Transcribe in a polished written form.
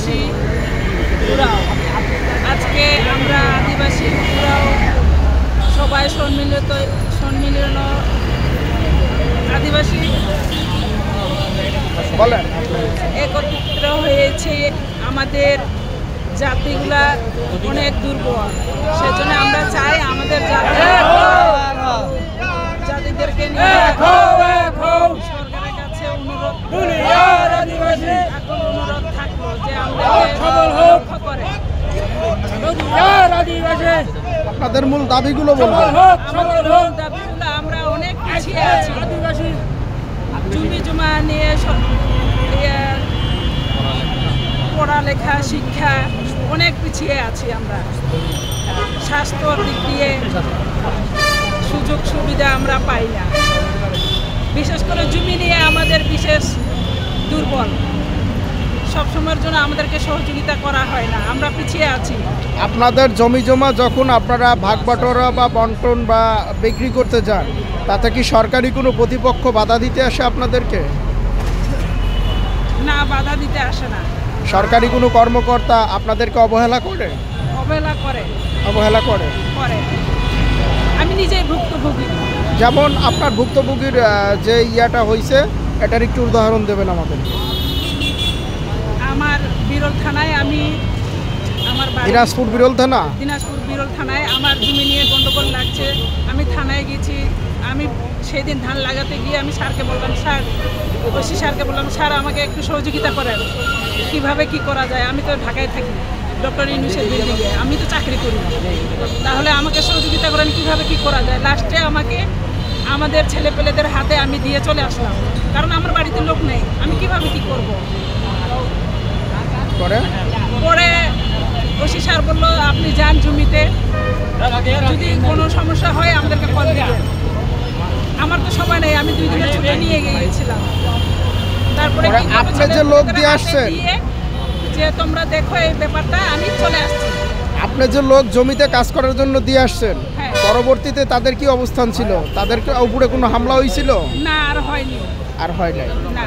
আদিবাসী উরাও, আজকে আমরা আদিবাসী উরাও সবাই সম্মিলিত আদিবাসী একত্রিত হয়েছে। আমাদের জাতিগুলা অনেক দুর্বল, সেজন্য আমরা চাই আমাদের জাতিদেরকে নিয়ে সরকারের কাছে অনুরোধ থাকলো যে আমাদেরকে রক্ষা করে। আপনাদের মূল দাবিগুলো বলবেন। আমাদের মূল দাবিগুলো, আমরা অনেক পিছিয়ে আছি। জমি জমা নিয়ে পড়ালেখা শিক্ষা অনেক পিছিয়ে আছি আমরা। স্বাস্থ্যর দিক দিয়ে সুযোগ সুবিধা আমরা পাই না। বিশেষ করে জমি নিয়ে আমাদের বিশেষ দুর্বল। সবসময়ের জন্য আমাদেরকে সহযোগিতা করা হয় না, আমরা পিছিয়ে আছি। আপনাদের জমি জমা যখন আপনারা ভাগ বাটোয়ারা বা বন্টন বা বিক্রি করতে যান, তাতে কি সরকারি কোনো প্রতিপক্ষ বাধা দিতে আসে আপনাদেরকে? না, বাধা দিতে আসে না। সরকারি কোনো কর্মকর্তা আপনাদেরকে অবহেলা করে? অবহেলা করে। আমি নিজেই ভুক্তভোগী। যেমন আপনার ভুক্তভোগীর যে ইয়াটা হয়েছে, এটার একটু উদাহরণ দেবেন আমাদের। আমার বিরল থানায় দিনাজপুর বিরল থানায় আমার জমি নিয়ে গন্ডগোল লাগছে। আমি থানায় গেছি। আমি সেদিন ধান লাগাতে গিয়ে আমি স্যারকে বললাম, স্যার আমাকে একটু সহযোগিতা করেন, কিভাবে কি করা যায়। আমি তো ঢাকায় থাকি, ডক্টর ইউনূসের বিল্ডিংয়ে, আমি তো চাকরি করি, তাহলে আমাকে সহযোগিতা করেন কিভাবে কি করা যায়। লাস্টে আমাকে আমাদের ছেলেপেলেদের হাতে আমি দিয়ে চলে আসলাম, কারণ আমার বাড়িতে লোক নেই, আমি কিভাবে কি করব। পরে ওসি স্যার বললো, আপনি যান জমিতে, যদি কোনো সমস্যা হয় আমাদেরকে কল দিবেন। আমার তো সময় নেই, আমি 2 দিনের ছুটি নিয়ে গিয়েছিলাম। তারপরে আপনি যে লোক দিয়ে আসছেন, যে তোমরা দেখো এই ব্যাপারটা, আমি চলে আসছি। আপনি যে লোক জমিতে কাজ করার জন্য দিয়ে আসছেন, পরবর্তীতে তাদের কি অবস্থান ছিল? তাদেরকে উপরে কোনো হামলা হয়েছিল? না, আর হয় নাই। আর হয় নাই। না।